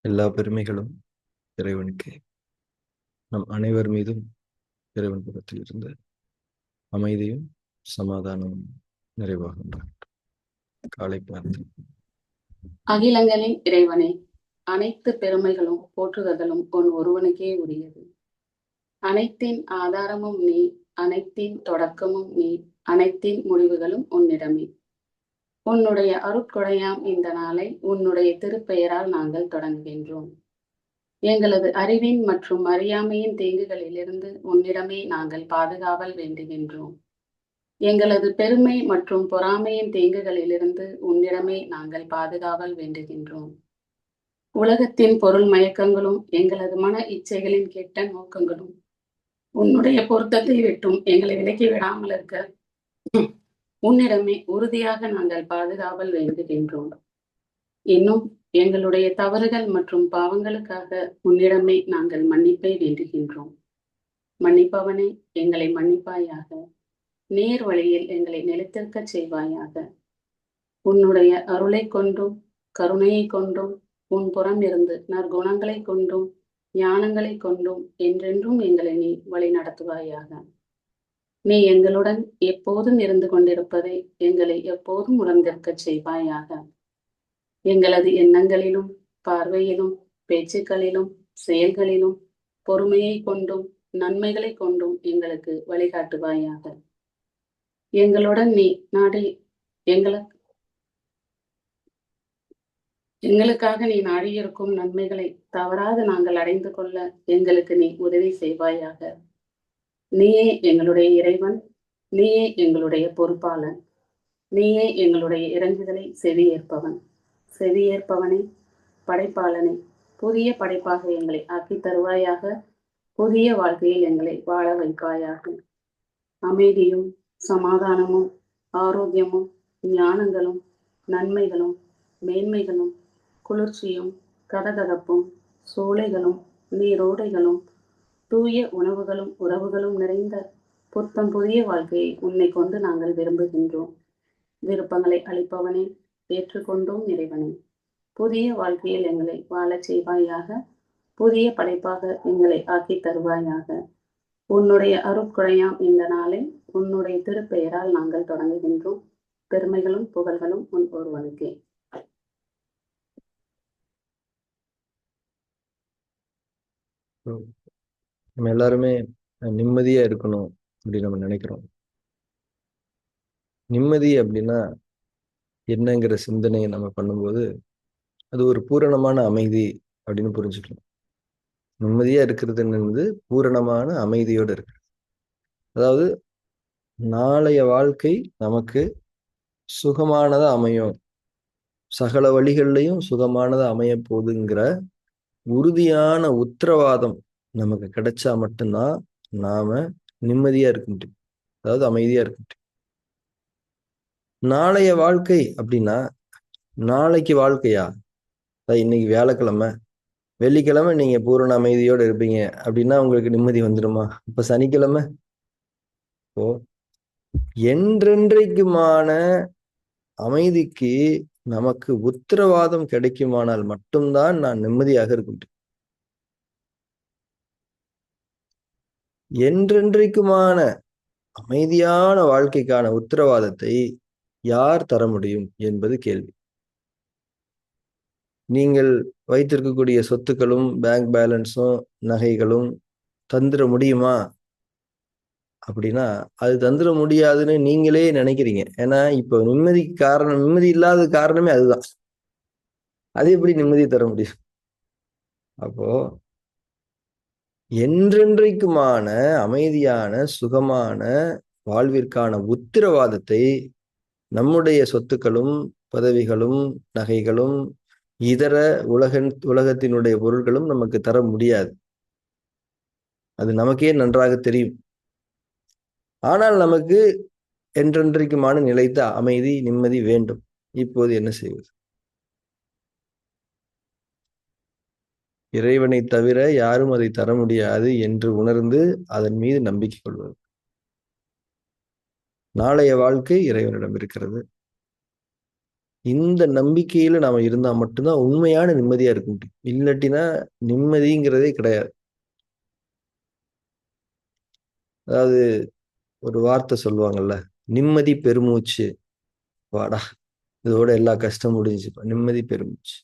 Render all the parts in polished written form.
எல்லா பெருமைகளும் இறைவனுக்கே. நம் அனைவர் மீதும் இறைவன் புறத்தில் இருந்து அமைதியும் சமாதானமும் நிறைவாகின்றார். காலை பிரார்த்தனை. அகிலங்களின் இறைவனே, அனைத்து பெருமைகளும் போற்றுதலும் உன் ஒருவனுக்கே உரியது. அனைத்தின் ஆதாரமும் நீ, அனைத்தின் தொடக்கமும் நீ, அனைத்தின் முடிவுகளும் உன்னிடமே. உன்னுடைய அருட்கொடையாம் இந்த நாளை உன்னுடைய திருப்பெயரால் நாங்கள் தொடங்குகின்றோம். எங்களது அறிவின் மற்றும் அறியாமையின் தீங்குகளிலிருந்து உன்னிடமே நாங்கள் பாதுகாவல் வேண்டுகின்றோம். எங்களது பெருமை மற்றும் பொறாமையின் தீங்குகளிலிருந்து உன்னிடமே நாங்கள் பாதுகாவல் வேண்டுகின்றோம். உலகத்தின் பொருள் மயக்கங்களும் எங்களது மன இச்சைகளின் கெட்ட நோக்கங்களும் உன்னுடைய பொருத்தத்தை விட்டும் எங்களை விலக்கி விடாமல் இருக்க உன்னிடமே உறுதியாக நாங்கள் பாதுகாவல் வேண்டுகின்றோம். இன்னும் எங்களுடைய தவறுகள் மற்றும் பாவங்களுக்காக உன்னிடமே நாங்கள் மன்னிப்பை வேண்டுகின்றோம். மன்னிப்பவனே, எங்களை மன்னிப்பாயாக. நேர் வழியில் எங்களை நிலைத்திருக்க செய்வாயாக. உன்னுடைய அருளை கொண்டும் கருணையை கொண்டும் உன் புறம் இருந்து நற்குணங்களை கொண்டும் ஞானங்களை கொண்டும் என்றென்றும் எங்களை நீ வழி நடத்துவாயாக. நீ எங்களுடன் எப்போதும் இருந்து கொண்டிருப்பதை எங்களை எப்போதும் உணர்ந்திருக்க செய்வாயாக. எங்களது எண்ணங்களிலும் பார்வையிலும் பேச்சுக்களிலும் செயல்களிலும் பொறுமையை கொண்டும் நன்மைகளை கொண்டும் எங்களுக்கு வழிகாட்டுவாயாக. எங்களுடன் நீ நாடி எங்களுக்காக நீ நாடியிருக்கும் நன்மைகளை தவறாது நாங்கள் அடைந்து கொள்ள எங்களுக்கு நீ உதவி செய்வாயாக. நீயே எங்களுடைய இறைவன், நீயே எங்களுடைய பொறுப்பாளன், நீயே எங்களுடைய இறங்குதலை செவியேற்பவன். செவியேற்பவனே, படைப்பாளனே, புதிய படைப்பாக எங்களை ஆக்கி தருவாயாக. புதிய வாழ்க்கையில் எங்களை வாழ வைப்பாயாக. அமைதியும் சமாதானமும் ஆரோக்கியமும் ஞானங்களும் நன்மைகளும் மேன்மைகளும் குளிர்ச்சியும் கதகதப்பும் சோலைகளும் நீரோடைகளும் தூய உணவுகளும் உறவுகளும் நிறைந்த புத்தம் புதிய வாழ்க்கையை உன்னை கொண்டு நாங்கள் விரும்புகின்றோம். விருப்பங்களை அளிப்பவனே, ஏற்றுக்கொண்டோம் இறைவனே. புதிய வாழ்க்கையில் எங்களை வாழச் செய்வாயாக. புதிய படைப்பாக எங்களை ஆக்கி தருவாயாக. உன்னுடைய அருட்கொடையாம் இந்த நாளை உன்னுடைய திருப்பெயரால் நாங்கள் தொடங்குகின்றோம். பெருமைகளும் புகழ்களும் உன் ஒருவனுக்கே. நம்ம எல்லாருமே நிம்மதியா இருக்கணும் அப்படின்னு நம்ம நினைக்கிறோம். நிம்மதி அப்படின்னா என்னங்கிற சிந்தனையை நம்ம பண்ணும்போது அது ஒரு பூரணமான அமைதி அப்படின்னு புரிஞ்சுக்கலாம். நிம்மதியா இருக்கிறதுன்னு பூரணமான அமைதியோடு இருக்கு. அதாவது நாளைய வாழ்க்கை நமக்கு சுகமானதா அமையும், சகல வழிகள்லையும் சுகமானதா அமைய போகுதுங்கிற உறுதியான உத்தரவாதம் நமக்கு கிடைச்சா மட்டும்தான் நாம நிம்மதியா இருக்க முடியும், அதாவது அமைதியா இருக்க முடியும். நாளைய வாழ்க்கை அப்படின்னா நாளைக்கு வாழ்க்கையா? இன்னைக்கு வியாழக்கிழமை, வெள்ளிக்கிழமை நீங்க பூரண அமைதியோடு இருப்பீங்க அப்படின்னா உங்களுக்கு நிம்மதி வந்துடுமா? இப்ப சனிக்கிழமை. இப்போ என்றென்றைக்குமான அமைதிக்கு நமக்கு உத்தரவாதம் கிடைக்குமானால் மட்டும்தான் நான் நிம்மதியாக இருக்க முடியும். என்றென்றைக்குமான அமைதியான வாழ்க்கைக்கான உத்தரவாதத்தை யார் தர முடியும் என்பது கேள்வி. நீங்கள் வைத்திருக்கக்கூடிய சொத்துக்களும் பேங்க் பேலன்ஸும் நகைகளும் தந்துட முடியுமா அப்படின்னா அது தந்துட முடியாதுன்னு நீங்களே நினைக்கிறீங்க. ஏன்னா இப்போ நிம்மதி இல்லாத காரணமே அதுதான். அது எப்படி நிம்மதி தர முடியும்? அப்போ என்றென்றைக்குமான அமைதியான சுகமான வாழ்விற்கான உத்தரவாதத்தை நம்முடைய சொத்துக்களும் பதவிகளும் நகைகளும் இதர உலகத்தினுடைய பொருட்களும் நமக்கு தர முடியாது. அது நமக்கே நன்றாக தெரியும். ஆனால் நமக்கு என்றென்றைக்குமான நிலைத்த அமைதி நிம்மதி வேண்டும். இப்போது என்ன செய்வது? இறைவனை தவிர யாரும் அதை தர முடியாது என்று உணர்ந்து அதன் மீது நம்பிக்கை கொள்வது. நாளைய வாழ்க்கை இறைவனிடம் இருக்கிறது. இந்த நம்பிக்கையில நாம இருந்தா மட்டும்தான் உண்மையான நிம்மதியா இருக்க முடியும். இல்லாட்டினா நிம்மதிங்கிறதே கிடையாது. அதாவது ஒரு வார்த்தை சொல்லுவாங்கல்ல, நிம்மதி பெருமூச்சு. வாடா, இதோட எல்லா கஷ்டமும் முடிஞ்சுப்பா. நிம்மதி பெருமூச்சு.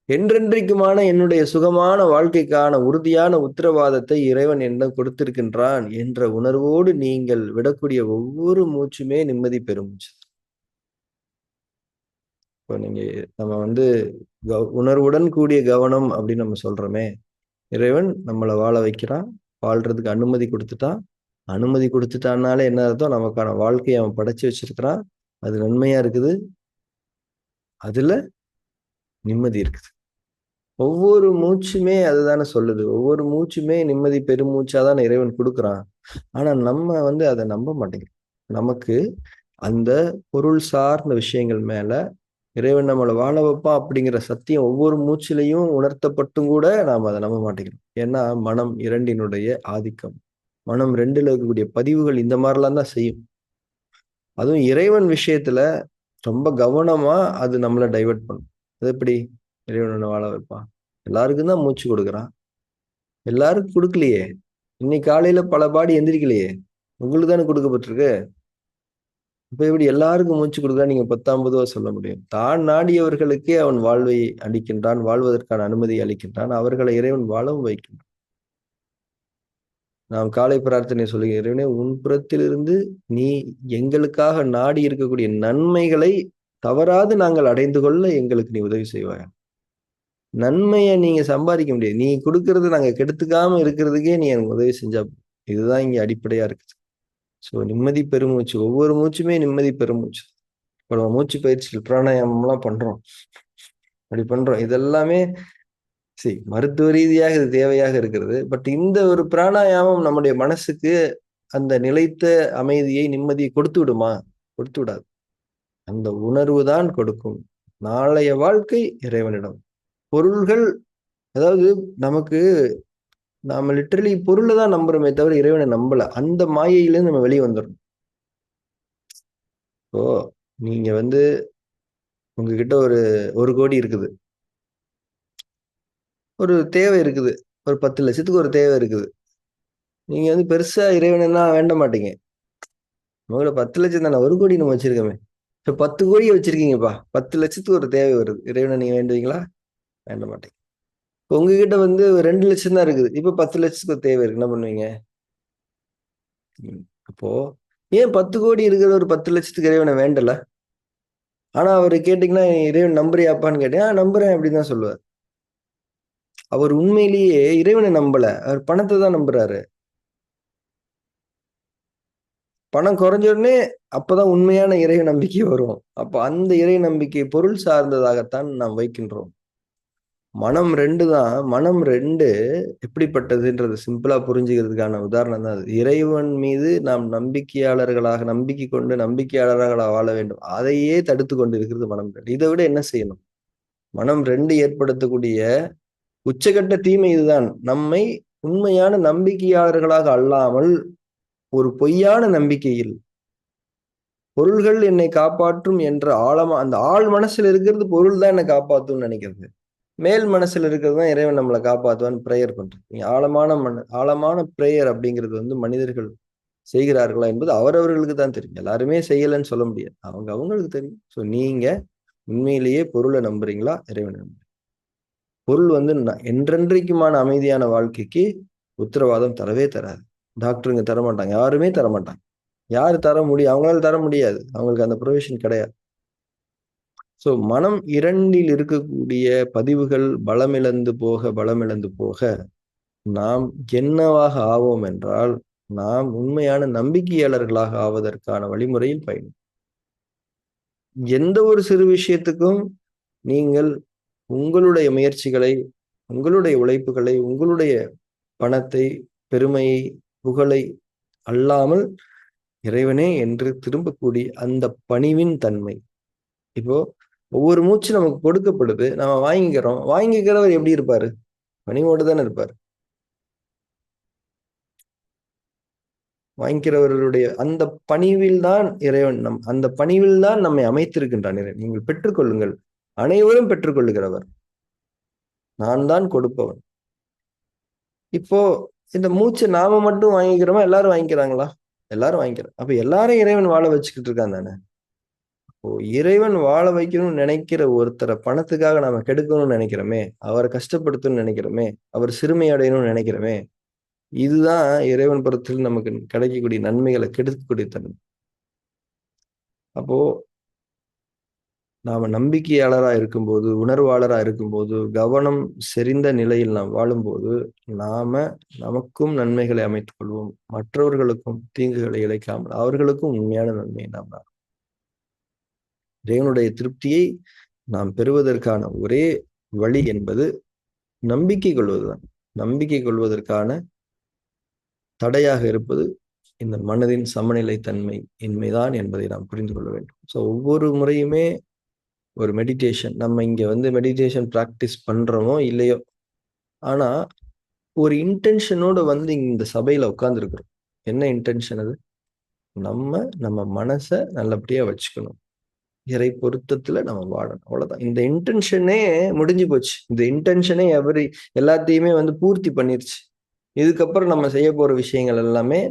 என்றென்றைக்குமான என்னுடைய சுகமான வாழ்க்கைக்கான உறுதியான உத்தரவாதத்தை இறைவன் என்னிடம் கொடுத்திருக்கின்றான் என்ற உணர்வோடு நீங்கள் விடக்கூடிய ஒவ்வொரு மூச்சுமே நிம்மதி பெருமூச்சு. இப்போ நம்ம உணர்வுடன் கூடிய கவனம் அப்படின்னு நம்ம சொல்றோமே, இறைவன் நம்மளை வாழ வைக்கிறான், வாழ்றதுக்கு அனுமதி கொடுத்துட்டான். அனுமதி கொடுத்துட்டான்னாலே என்ன அர்த்தம்? நமக்கான வாழ்க்கையை அவன் படைச்சு வச்சிருக்கிறான். அது நன்மையா இருக்குது, அதுல நிம்மதி இருக்குது. ஒவ்வொரு மூச்சுமே அதுதானே சொல்லுது. ஒவ்வொரு மூச்சுமே நிம்மதி பெருமூச்சாதான் இறைவன் கொடுக்குறான். ஆனா நம்ம அதை நம்ப மாட்டேங்கிறோம். நமக்கு அந்த பொருள் சார்ந்த விஷயங்கள் மேல இறைவன் நம்மளை வாழ வைப்பான் அப்படிங்கிற சத்தியம் ஒவ்வொரு மூச்சிலையும் உணர்த்தப்பட்டும் கூட நாம் அதை நம்ப மாட்டேங்கிறோம். ஏன்னா மனம் இரண்டினுடைய ஆதிக்கம். மனம் ரெண்டுல இருக்கக்கூடிய பதிவுகள் இந்த மாதிரிலாம் தான் செய்யும். அதுவும் இறைவன் விஷயத்துல ரொம்ப கவனமா அது நம்மளை டைவர்ட் பண்ணும். அது எப்படி இறைவன் வாழ வைப்பான்? எல்லாருக்கும் தான் மூச்சு கொடுக்குறான். எல்லாருக்கும் கொடுக்கலையே. இன்னைக்கு காலையில பல பாடி எந்திரிக்கலையே, உங்களுக்கு தானே கொடுக்கப்பட்டிருக்கு. இப்ப எப்படி எல்லாருக்கும் மூச்சு கொடுக்க நீங்க 10 சொல்ல முடியும்? தான் நாடியவர்களுக்கே அவன் வாழ்வை அளிக்கின்றான், வாழ்வதற்கான அனுமதி அளிக்கின்றான், அவர்களை இறைவன் வாழவும் வைக்கின்றான். நாம் காலை பிரார்த்தனை சொல்லுகிற, இறைவனே உன் புறத்திலிருந்து நீ எங்களுக்காக நாடி இருக்கக்கூடிய நன்மைகளை தவறாது நாங்கள் அடைந்து கொள்ள எங்களுக்கு நீ உதவி செய்வாய். நன்மையை நீங்க சம்பாதிக்க முடியாது. நீ கொடுக்கறது நாங்க கெடுத்துக்காம இருக்கிறதுக்கே நீ எனக்கு உதவி செஞ்சா. இதுதான் இங்க அடிப்படையா இருக்குது. ஸோ நிம்மதி பெருமூச்சு. ஒவ்வொரு மூச்சுமே நிம்மதி பெருமூச்சு. இப்போ நம்ம மூச்சு பயிற்சிகள் பிராணாயாமம்லாம் பண்றோம், அப்படி பண்றோம். இதெல்லாமே மருத்துவ ரீதியாக இது தேவையாக இருக்கிறது. பட் இந்த ஒரு பிராணாயாமம் நம்முடைய மனசுக்கு அந்த நிலைத்த அமைதியை, நிம்மதியை கொடுத்து விடுமா? கொடுத்து விடாது. அந்த உணர்வு தான் கொடுக்கும். நாளைய வாழ்க்கை இறைவனிடம். பொருள்கள், அதாவது நமக்கு நாம லிட்டரலி பொருளை தான் நம்புறோமே தவிர இறைவனை நம்பல. அந்த மாயையிலேருந்து நம்ம வெளியே வந்துடணும். இப்போ நீங்க உங்ககிட்ட ஒரு கோடி இருக்குது, ஒரு தேவை இருக்குது, ஒரு 10 லட்சத்துக்கு ஒரு தேவை இருக்குது. நீங்க பெருசா இறைவனா வேண்ட மாட்டீங்க. உங்களை 10 லட்சம் தானே, 1 கோடி நம்ம வச்சிருக்கோமே. இப்ப 10 கோடியை வச்சிருக்கீங்கப்பா, 10 லட்சத்துக்கு ஒரு தேவை வருது, இறைவனை நீங்க வேண்டுவீங்களா? வேண்ட மாட்டீங்க. இப்போ உங்ககிட்ட 2 லட்சம் தான் இருக்குது, இப்ப 10 லட்சத்துக்கு ஒரு தேவை இருக்கு, என்ன பண்ணுவீங்க? அப்போ ஏன் 10 கோடி இருக்கிற ஒரு 10 லட்சத்துக்கு இறைவனை வேண்டல? ஆனா அவரு கேட்டீங்கன்னா, இறைவன் நம்புறியாப்பான்னு கேட்டேன், நம்புறேன் அப்படின்னு தான் சொல்லுவார். அவர் உண்மையிலேயே இறைவனை நம்பல, அவர் பணத்தை தான் நம்புறாரு. பணம் குறைஞ்ச உடனே அப்பதான் உண்மையான இறை நம்பிக்கை வரும். அப்ப அந்த இறை நம்பிக்கை பொருள் சார்ந்ததாகத்தான் நாம் வைக்கின்றோம். மனம் ரெண்டு தான். மனம் ரெண்டு எப்படிப்பட்டதுன்றது சிம்பிளா புரிஞ்சுக்கிறதுக்கான உதாரணம் தான் அது. இறைவன் மீது நாம் நம்பிக்கை கொண்டு நம்பிக்கையாளர்களாக வாழ வேண்டும். அதையே தடுத்து கொண்டு இருக்கிறது மனம் ரெண்டு. இதை விட என்ன செய்யணும்? மனம் ரெண்டு ஏற்படுத்தக்கூடிய உச்சகட்ட தீமை இதுதான். நம்மை உண்மையான நம்பிக்கையாளர்களாக அல்லாமல் ஒரு பொய்யான நம்பிக்கையில் பொருள்கள் என்னை காப்பாற்றும் என்ற அந்த ஆழ் மனசுல இருக்கிறது பொருள் தான் என்னை காப்பாற்றும்னு நினைக்கிறது. மேல் மனசுல இருக்கிறது தான் இறைவன் நம்மளை காப்பாற்றுவான்னு பிரேயர் பண்றது. ஆழமான பிரேயர் அப்படிங்கிறது மனிதர்கள் செய்கிறார்களா என்பது அவரவர்களுக்கு தான் தெரியும். எல்லாருமே செய்யலைன்னு சொல்ல முடியாது, அவங்களுக்கு தெரியும். ஸோ நீங்க உண்மையிலேயே பொருளை நம்புறீங்களா, இறைவனை நம்புறீங்களா? பொருள் என்றென்றைக்குமான அமைதியான வாழ்க்கைக்கு உத்தரவாதம் தரவே தராது. டாக்டருங்க தரமாட்டாங்க, யாருமே தரமாட்டாங்க. யாரு தர முடியும்? அவங்களால தர முடியாது, அவங்களுக்கு அந்த ப்ரொவிஷன் கிடையாது. ஸோ மனம் இரண்டில் இருக்கக்கூடிய பதிவுகள் பலமிழந்து போக நாம் என்னவாக ஆவோம் என்றால், நாம் உண்மையான நம்பிக்கையாளர்களாக ஆவதற்கான வழிமுறையில் பயணம். எந்த ஒரு சிறு விஷயத்துக்கும் நீங்கள் உங்களுடைய முயற்சிகளை, உங்களுடைய உழைப்புகளை, உங்களுடைய பணத்தை, பெருமையை, புகழை அல்லாமல் இறைவனே என்று திரும்பக்கூடிய அந்த பணிவின் தன்மை. இப்போ ஒவ்வொரு மூச்சு நமக்கு கொடுக்கப்படுது, நம்ம வாங்கிக்கிறவர் எப்படி இருப்பாரு? பணிவோடு தானே இருப்பாரு. வாங்கிக்கிறவர்களுடைய அந்த பணிவில் தான் இறைவன் அந்த பணிவில் தான் நம்மை அமைத்திருக்கின்றான் இறைவன். நீங்கள் பெற்றுக்கொள்ளுங்கள், அனைவரும் பெற்றுக்கொள்ளுகிறவர், நான் தான் கொடுப்பவன். இப்போ இந்த மூச்சை நாம மட்டும் வாங்கிக்கிறோமா, எல்லாரும் வாங்கிக்கிறாங்களா? எல்லாரும் வாங்கிக்கிறோம். அப்ப எல்லாரும் இறைவன் வாழ வச்சுக்கிட்டு இருக்கான் தானே. ஓ, இறைவன் வாழ வைக்கணும்னு நினைக்கிற ஒருத்தரை பணத்துக்காக நாம கெடுக்கணும்னு நினைக்கிறோமே, அவரை கஷ்டப்படுத்தணும்னு நினைக்கிறோமே, அவர் சிறுமை அடையணும்னு நினைக்கிறோமே, இதுதான் இறைவன் புறத்தில் நமக்கு கிடைக்கக்கூடிய நன்மைகளை கெடுக்கக்கூடிய தன்மை. அப்போ நாம நம்பிக்கையாளரா இருக்கும்போது, உணர்வாளரா இருக்கும்போது, கவனம் செறிந்த நிலையில் நாம் வாழும்போது, நாம நமக்கும் நன்மைகளை அமைத்துக் கொள்வோம், மற்றவர்களுக்கும் தீங்குகளை இழைக்காமல் அவர்களுக்கும் உண்மையான நன்மையை நாம் இறைவனுடைய திருப்தியை நாம் பெறுவதற்கான ஒரே வழி என்பது நம்பிக்கை கொள்வதுதான். நம்பிக்கை கொள்வதற்கான தடையாக இருப்பது இந்த மனதின் சமநிலை தன்மை இன்மைதான் என்பதை நாம் புரிந்து கொள்ள வேண்டும். ஸோ ஒவ்வொரு முறையுமே ஒரு மெடிடேஷன், நம்ம இங்க மெடிடேஷன் பிராக்டிஸ் பண்றோமோ இல்லையோ, ஆனா ஒரு இன்டென்ஷனோட இந்த சபையில உட்கார்ந்துருக்கிறோம். என்ன இன்டென்ஷன் அது? நம்ம மனசை நல்லபடியா வச்சுக்கணும், இறை பொருத்தத்துல நம்ம வாழணும், அவ்வளவுதான். இந்த இன்டென்ஷனே முடிஞ்சு போச்சு. இந்த இன்டென்ஷனே எல்லாத்தையுமே பூர்த்தி பண்ணிருச்சு. இதுக்கப்புறம் நம்ம செய்ய போற விஷயங்கள் எல்லாமே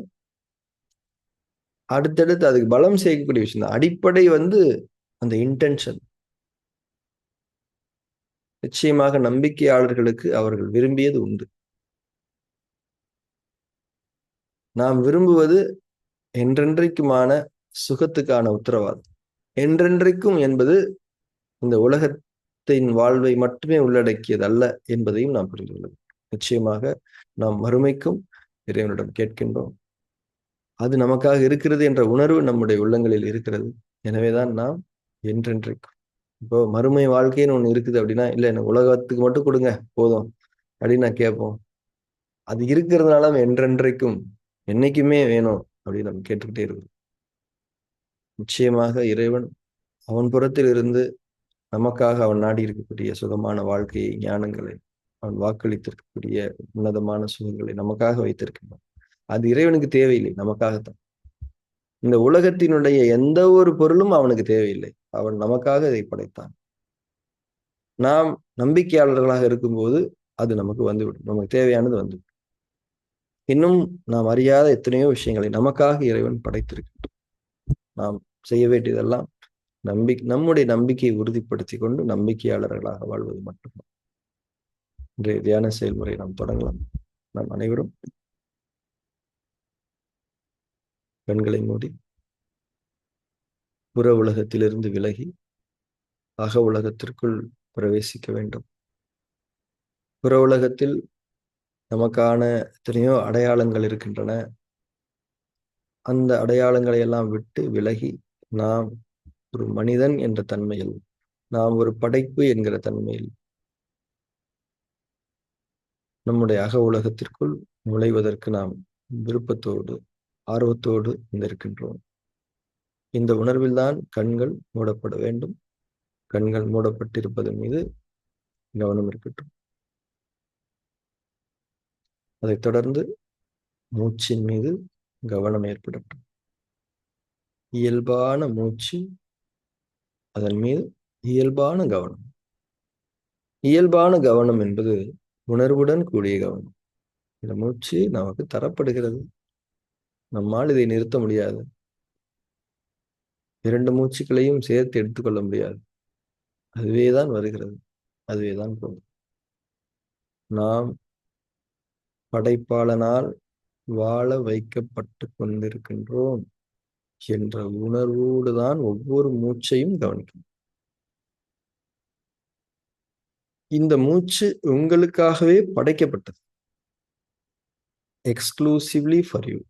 அடுத்தடுத்து அதுக்கு பலம் சேர்க்கக்கூடிய விஷயம் தான். அடிப்படை அந்த இன்டென்ஷன். நிச்சயமாக நம்பிக்கையாளர்களுக்கு அவர்கள் விரும்பியது உண்டு. நாம் விரும்புவது என்றென்றைக்குமான சுகத்துக்கான உத்தரவாதம். என்றென்றைக்கும் என்பது இந்த உலகத்தின் வாழ்வை மட்டுமே உள்ளடக்கியது அல்ல என்பதையும் நாம் புரிந்து கொள்ள வேண்டும். நிச்சயமாக நாம் மறுமைக்கும் இறைவனிடம் கேட்கின்றோம். அது நமக்காக இருக்கிறது என்ற உணர்வு நம்முடைய உள்ளங்களில் இருக்கிறது. எனவேதான் நாம் என்றென்றைக்கும், இப்போ மறுமை வாழ்க்கைன்னு ஒண்ணு இருக்குது அப்படின்னா, இல்ல எனக்கு உலகத்துக்கு மட்டும் கொடுங்க போதும் அப்படின்னு நான் கேட்போம். அது இருக்கிறதுனால என்றென்றைக்கும் என்னைக்குமே வேணும் அப்படின்னு நம்ம கேட்டுக்கிட்டே இருக்கிறோம். நிச்சயமாக இறைவன் அவன் புறத்தில் இருந்து நமக்காக அவன் நாடி இருக்கக்கூடிய சுகமான வாழ்க்கையை, ஞானங்களை, அவன் வாக்களித்திருக்கக்கூடிய உன்னதமான சுகங்களை நமக்காக வைத்திருக்கின்றான். அது இறைவனுக்கு தேவையில்லை, நமக்காகத்தான். இந்த உலகத்தினுடைய எந்த ஒரு பொருளும் அவனுக்கு தேவையில்லை, அவன் நமக்காக இதை படைத்தான். நாம் நம்பிக்கையாளர்களாக இருக்கும்போது அது நமக்கு வந்துவிடும், நமக்கு தேவையானது வந்துவிடும். இன்னும் நாம் அறியாத எத்தனையோ விஷயங்களை நமக்காக இறைவன் படைத்திருக்கின்றான். நாம் செய்ய வேண்டியதெல்லாம் நம்முடைய நம்பிக்கையை உறுதிப்படுத்தி கொண்டு நம்பிக்கையாளர்களாக வாழ்வது மட்டும்தான். இன்றைய தியான செயல்முறை நாம் தொடங்கலாம். நாம் அனைவரும் கண்களை மூடி புற உலகத்திலிருந்து விலகி அக உலகத்திற்குள் பிரவேசிக்க வேண்டும். புற உலகத்தில் நமக்கான எத்தனையோ அடையாளங்கள் இருக்கின்றன. அந்த அடையாளங்களை எல்லாம் விட்டு விலகி நாம் ஒரு மனிதன் என்ற தன்மையில், நாம் ஒரு படைப்பு என்கிற தன்மையில் நம்முடைய அக உலகத்திற்குள் நுழைவதற்கு நாம் விருப்பத்தோடு, ஆர்வத்தோடு இருக்கின்றோம். இந்த உணர்வில்தான் கண்கள் மூடப்பட வேண்டும். கண்கள் மூடப்பட்டிருப்பதன் மீது கவனம் இருக்கட்டும். அதைத் தொடர்ந்து மூச்சின் மீது கவனம் ஏற்படட்டும். இயல்பான மூச்சு, அதன் மீது இயல்பான கவனம். இயல்பான கவனம் என்பது உணர்வுடன் கூடிய கவனம். இந்த மூச்சு நமக்கு தரப்படுகிறது, நம்மால் இதை நிறுத்த முடியாது. 2 மூச்சுக்களையும் சேர்த்து எடுத்துக்கொள்ள முடியாது. அதுவேதான் வருகிறது, அதுவேதான் போகும். நாம் படைப்பாளனால் வாழ வைக்கப்பட்டு கொண்டிருக்கின்றோம் என்ற உணர்வோடு தான் ஒவ்வொரு மூச்சையும் கவனிக்கும். இந்த மூச்சு உங்களுக்காகவே படைக்கப்பட்டது, எக்ஸ்க்ளூசிவ்லி ஃபார் யூ.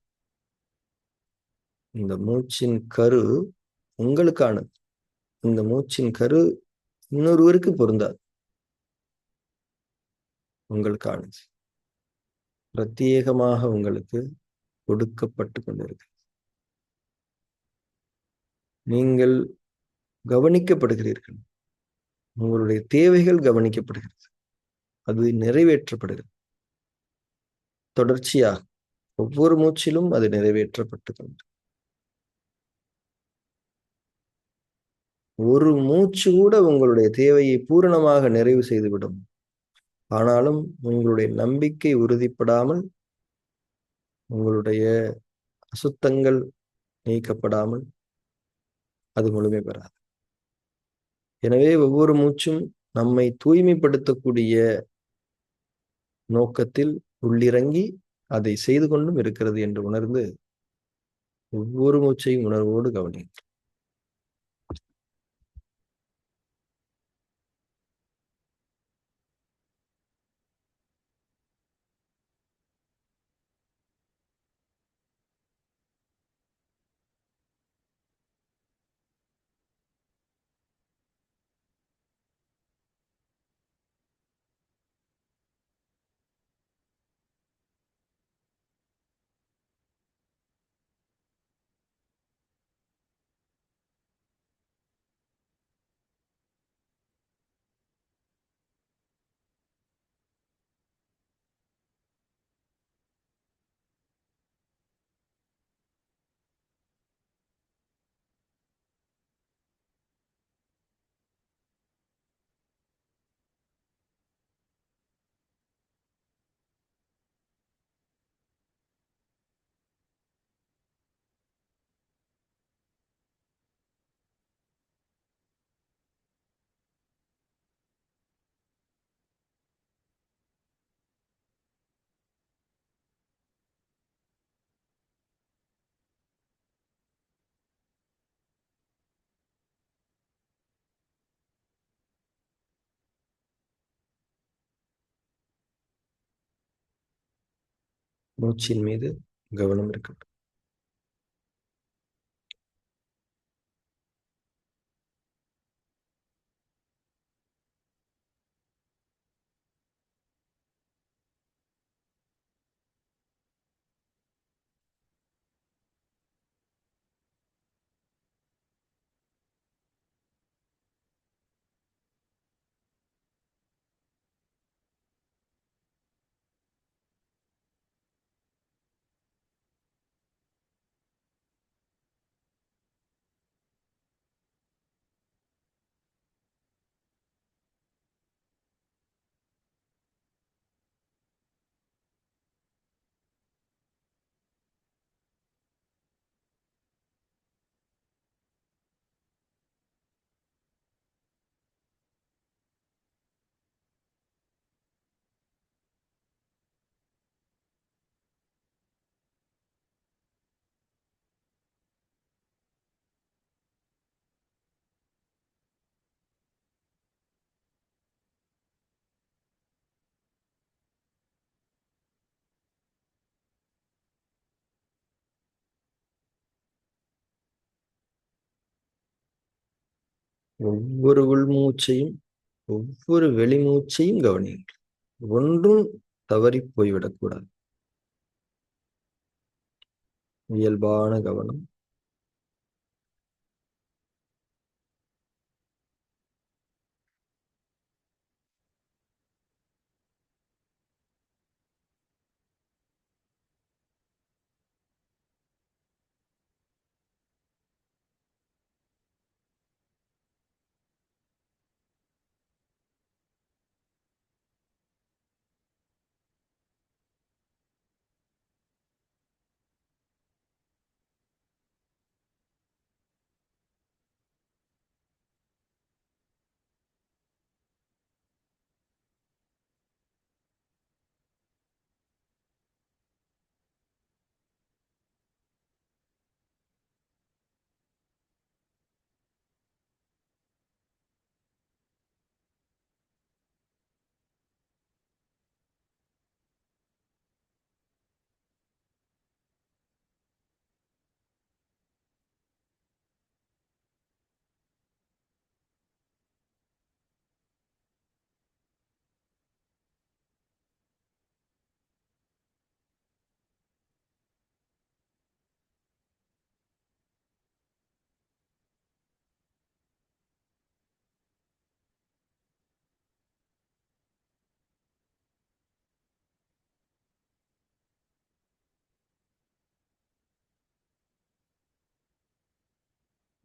இந்த மூச்சின் கரு உங்களுக்கானது. இந்த மூச்சின் கரு இன்னொருவருக்கு பொருந்தாது, உங்களுக்கானது. பிரத்யேகமாக உங்களுக்கு கொடுக்கப்பட்டு கொண்டிருக்கு. நீங்கள் கவனிக்கப்படுகிறீர்கள், உங்களுடைய தேவைகள் கவனிக்கப்படுகிறது, அது நிறைவேற்றப்படுகிறது தொடர்ச்சியாக. ஒவ்வொரு மூச்சிலும் அது நிறைவேற்றப்பட்டது. ஒரு மூச்சு கூட உங்களுடைய தேவையை பூரணமாக நிறைவு செய்துவிடும். ஆனாலும் உங்களுடைய நம்பிக்கை உறுதிப்படாமல், உங்களுடைய அசுத்தங்கள் நீக்கப்படாமல் அது முழுமை பெறாது. எனவே ஒவ்வொரு மூச்சும் நம்மை தூய்மைப்படுத்தக்கூடிய நோக்கத்தில் உள்ளிறங்கி அதை செய்து கொண்டும் இருக்கிறது என்று உணர்ந்து ஒவ்வொரு மூச்சையும் உணர்வோடு கவனியுங்கள். மூச்சின் மீது கவனம் இருக்கட்டும். ஒவ்வொரு உள்மூச்சையும் ஒவ்வொரு வெளிமூச்சையும் கவனியுங்கள். ஒன்றும் தவறி போய்விடக்கூடாது. இயல்பான கவனம்.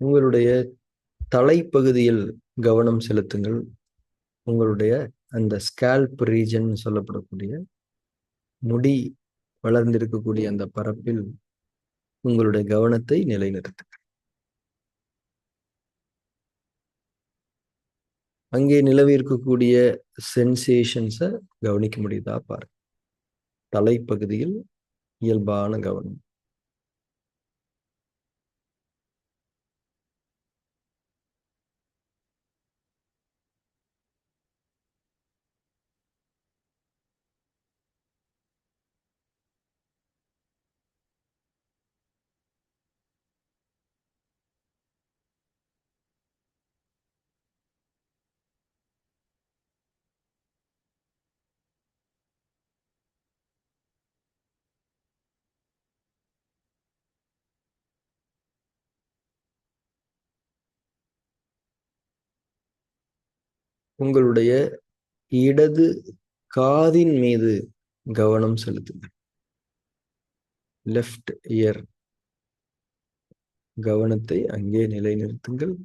உங்களுடைய தலைப்பகுதியில் கவனம் செலுத்துங்கள். உங்களுடைய அந்த ஸ்கேல்ப் ரீஜன் சொல்லப்படக்கூடிய முடி வளர்ந்திருக்கக்கூடிய அந்த பரப்பில் உங்களுடைய கவனத்தை நிலைநிறுத்துங்கள். அங்கே நிலவி இருக்கக்கூடிய சென்சேஷன்ஸை கவனிக்க முடியுதா பாருங்க. தலைப்பகுதியில் இயல்பான கவனம். உங்களுடைய இடது காதின் மீது கவனம் செலுத்துங்கள். லெஃப்ட் இயர் கவனத்தை அங்கே நிலைநிறுத்துங்கள்.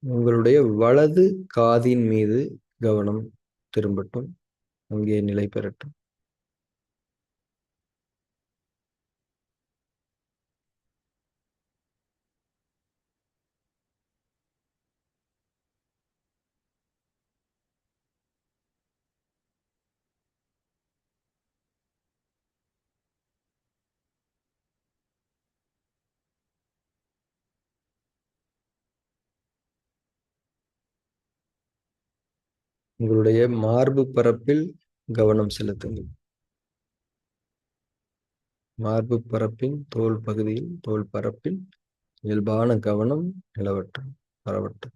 உங்களுடைய வலது காதின் மீது கவனம் திரும்பட்டும், அங்கே நிலை பெறட்டும். உங்களுடைய மார்பு பரப்பில் கவனம் செலுத்துங்கள். மார்பு பரப்பின் தோல் பகுதியில், தோல் பரப்பில் இயல்பான கவனம் நிலவட்டும், பரவட்டும்.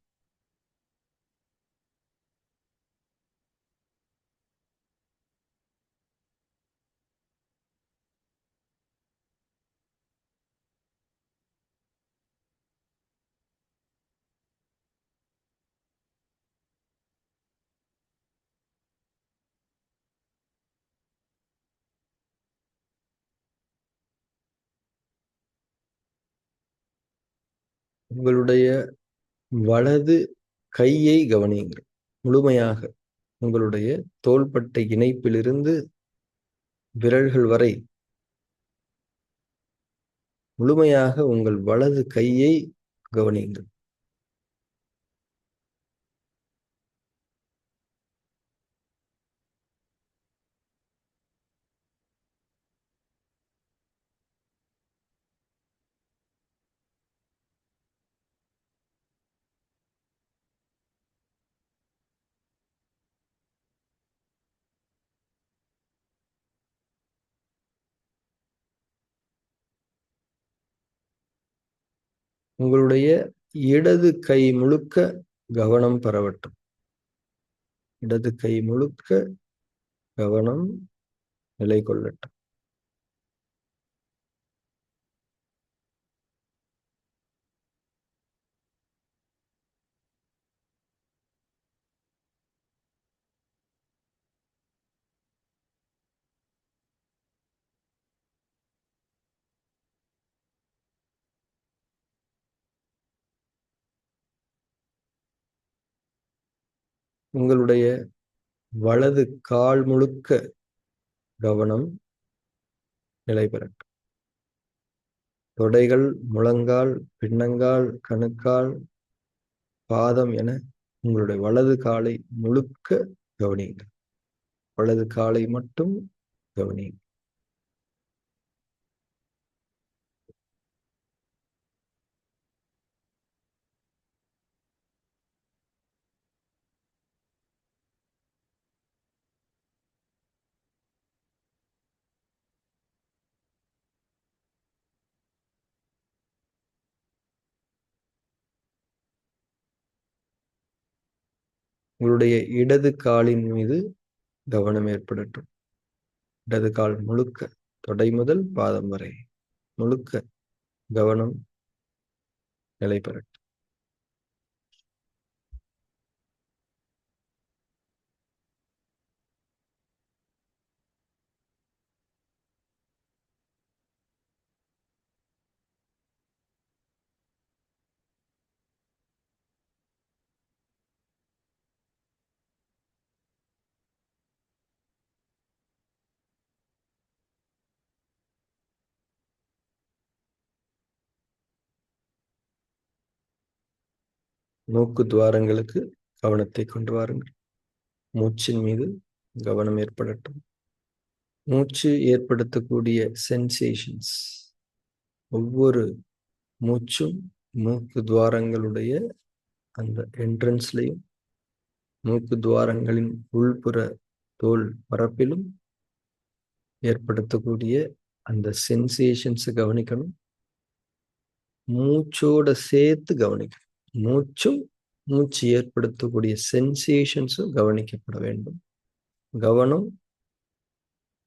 உங்களுடைய வலது கையை கவனியுங்கள். முழுமையாக உங்களுடைய தோள்பட்டை இணைப்பிலிருந்து விரல்கள் வரை முழுமையாக உங்கள் வலது கையை கவனியுங்கள். உங்களுடைய இடது கை முழுக்க கவனம் பரவட்டும். இடது கை முழுக்க கவனம் நிலை கொள்ளட்டும். உங்களுடைய வலது கால் முழுக்க கவனம் நிலை பெறட்டும். தொடைகள், முழங்கால், பின்னங்கால், கணுக்கால், பாதம் என உங்களுடைய வலது காலை முழுக்க கவனியுங்கள். வலது காலை மட்டும் கவனியுங்கள். உங்களுடைய இடது காலின் மீது கவனம் ஏற்படட்டும். இடது கால் முழுக்க, தொடை முதல் பாதம் வரை முழுக்க கவனம் நிலை பெறட்டும். மூக்கு துவாரங்களுக்கு கவனத்தை கொண்டு வாருங்கள். மூச்சின் மீது கவனம் ஏற்படட்டும். மூச்சு ஏற்படுத்தக்கூடிய சென்சேஷன்ஸ், ஒவ்வொரு மூச்சும் மூக்கு துவாரங்களுடைய அந்த என்ட்ரன்ஸ்லையும் மூக்கு துவாரங்களின் உள்புற தோல் பரப்பிலும் ஏற்படுத்தக்கூடிய அந்த சென்சேஷன்ஸை கவனிக்கணும். மூச்சோட சேர்த்து கவனிக்கணும். மூச்சும் மூச்சு ஏற்படுத்தக்கூடிய சென்சேஷன்ஸும் கவனிக்கப்பட வேண்டும். கவனம்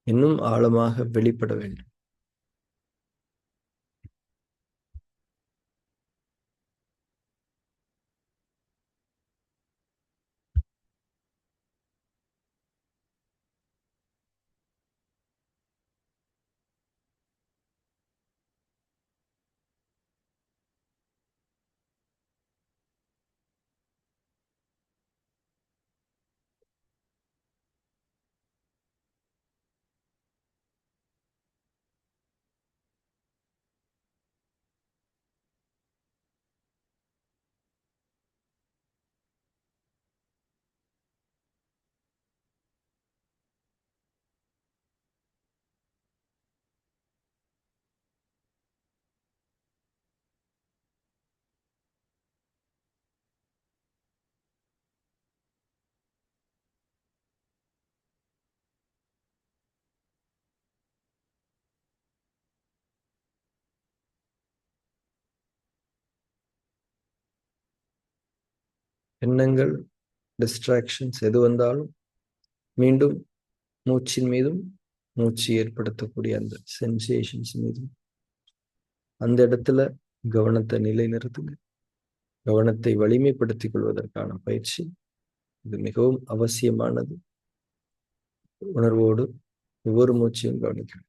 இன்னும் ஆழமாக வெளிப்பட வேண்டும். எண்ணங்கள், டிஸ்ட்ராக்ஷன்ஸ் எது வந்தாலும் மீண்டும் மூச்சின் மீதும் மூச்சு ஏற்படுத்தக்கூடிய அந்த சென்சேஷன்ஸ் மீதும் அந்த இடத்துல கவனத்தை நிலைநிறுத்துங்க. கவனத்தை வலிமைப்படுத்திக் கொள்வதற்கான பயிற்சி இது மிகவும் அவசியமானது. உணர்வோடு ஒவ்வொரு மூச்சையும் கவனிக்கணும்.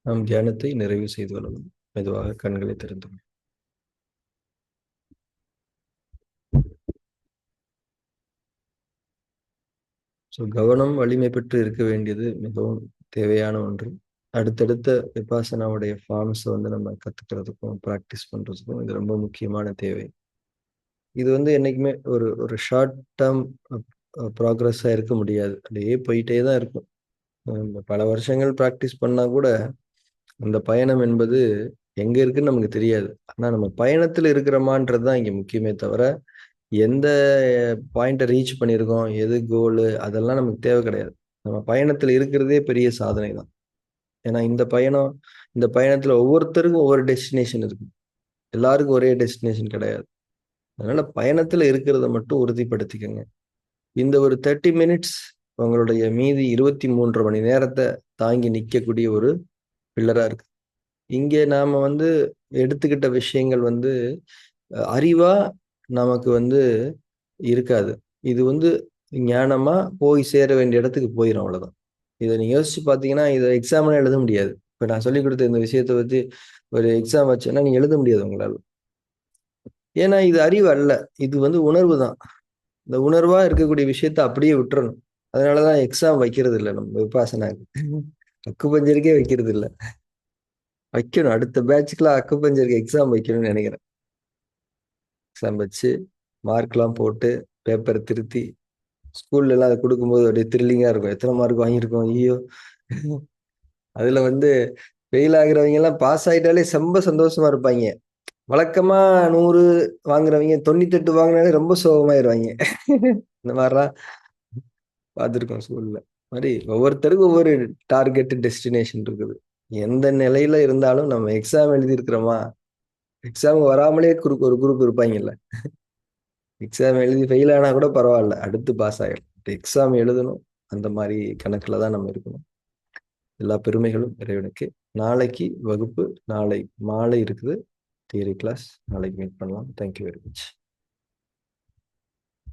நாம் தியானத்தை நிறைவு செய்து கொள்ளலாம். மெதுவாக கண்களை திறந்து ஸோ கவனம் வலிமை பெற்று இருக்க வேண்டியது மிகவும் தேவையான ஒன்று. அடுத்தடுத்த விபாசனாவுடைய ஃபார்ம்ஸை வந்து நம்ம கற்றுக்கிறதுக்கும் ப்ராக்டிஸ் பண்ணுறதுக்கும் இது ரொம்ப முக்கியமான தேவை. இது வந்து என்றைக்குமே ஒரு ஒரு ஷார்ட் டேர்ம் ப்ராக்ரஸாக இருக்க முடியாது. அப்படியே போயிட்டே தான் இருக்கும். பல வருஷங்கள் ப்ராக்டிஸ் பண்ணால் கூட அந்த பயணம் என்பது எங்கே இருக்குன்னு நமக்கு தெரியாது. ஆனால் நம்ம பயணத்தில் இருக்கிறோமான்றது தான் இங்கே முக்கியமே தவிர, எந்த பாயிண்ட்டை ரீச் பண்ணியிருக்கோம், எது கோலு, அதெல்லாம் நமக்கு தேவை கிடையாது. நம்ம பயணத்தில் இருக்கிறதே பெரிய சாதனை தான். ஏன்னா இந்த பயணத்தில் ஒவ்வொருத்தருக்கும் ஒவ்வொரு டெஸ்டினேஷன் இருக்கு. எல்லாருக்கும் ஒரே டெஸ்டினேஷன் கிடையாது. அதனால பயணத்தில் இருக்கிறத மட்டும் உறுதிப்படுத்திக்கங்க. இந்த ஒரு 30 மினிட்ஸ் உங்களுடைய மீதி 23 மணி நேரத்தை தாங்கி நிற்கக்கூடிய ஒரு பில்லரா இருக்கு. இங்கே நாம வந்து எடுத்துக்கிட்ட விஷயங்கள் வந்து அறிவா நமக்கு வந்து இருக்காது. இது வந்து ஞானமா போய் சேர வேண்டிய இடத்துக்கு போயிடும், அவ்வளவுதான். இதை நீங்க யோசிச்சு பார்த்தீங்கன்னா இதை எக்ஸாம்லாம் எழுத முடியாது. இப்போ நான் சொல்லிக் கொடுத்த இந்த விஷயத்தை பத்தி ஒரு எக்ஸாம் வச்சேன்னா நீங்க எழுத முடியாது உங்களால. ஏன்னா இது அறிவு அல்ல, இது வந்து உணர்வு தான். இந்த உணர்வா இருக்கக்கூடிய விஷயத்த அப்படியே விட்டுறணும். அதனாலதான் எக்ஸாம் வைக்கிறது இல்லை நம்ம விபாசனாக்கு. அக்குபஞ்சருக்கே வைக்கிறது இல்லை. வைக்கணும், அடுத்த பேட்சுக்குலாம் அக்குபஞ்சருக்கு எக்ஸாம் வைக்கணும்னு நினைக்கிறேன். எக்ஸாம் வச்சு மார்க்லாம் போட்டு பேப்பரை திருத்தி ஸ்கூல்ல எல்லாம் அதை கொடுக்கும்போது அப்படியே த்ரில்லிங்கா இருக்கும். எத்தனை மார்க் வாங்கியிருக்கோம், ஐயோ. அதுல வந்து ஃபெயில் ஆகுறவங்க எல்லாம் பாஸ் ஆயிட்டாலே ரொம்ப சந்தோஷமா இருப்பாங்க. வழக்கமா 100 வாங்குறவங்க 98 வாங்கினாலே ரொம்ப சோகமாயிருவாங்க. இந்த மாதிரிலாம் பார்த்துருக்கோம் ஸ்கூல்ல. மாதிரி ஒவ்வொருத்தருக்கும் ஒவ்வொரு டார்கெட் டெஸ்டினேஷன் இருக்குது. எந்த நிலையில இருந்தாலும் நம்ம எக்ஸாம் எழுதி இருக்கிறோமா, எக்ஸாம் வராமலே ஒரு குரூப் இருப்பாங்கல்ல. எக்ஸாம் எழுதி ஃபெயில் ஆனா கூட பரவாயில்ல, அடுத்து பாஸ் ஆகிடும். எக்ஸாம் எழுதணும், அந்த மாதிரி கணக்குல தான் நம்ம இருக்கணும். எல்லா பெருமைகளும் இறைவனுக்கு. நாளைக்கு வகுப்பு, நாளை மாலை இருக்குது தியரி கிளாஸ். நாளைக்கு மீட் பண்ணலாம். Thank you very much.